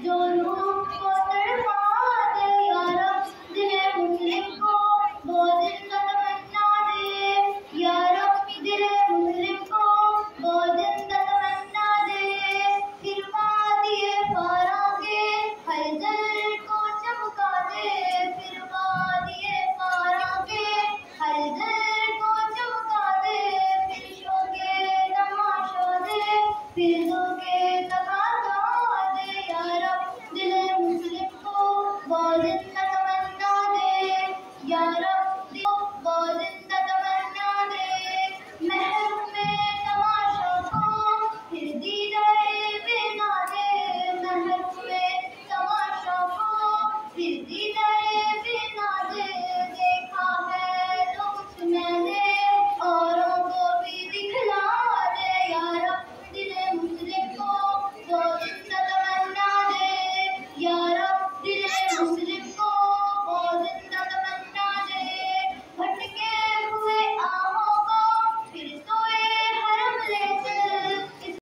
जो रूह को तड़पा दे या रब दिले मुस्लिम को वो जिंदा तमन्ना दे या रब दिले मुस्लिम को वो जिंदा तमन्ना दे फिर वादिए फारा के हर जल को चमका दे फिर वादिए फारा के हर जल को चमका दे फिर शोके तमाशा दे फिर धोखे तकाजा दे या रब दिले मुस्लिम को वो जिंदा तमन्ना दे या रब दिल वो जिंदा तमन्ना दे महर में तमाशा को फिर दीदारे बिना दे महर में तमाशा को फिर दीदारे बिना दे देखा है तो कुछ मैंने औरों को भी दिखला दे या रब दिले मुस्लिम को वो जिंदा तमन्ना दे या रब दिले मुस्लिम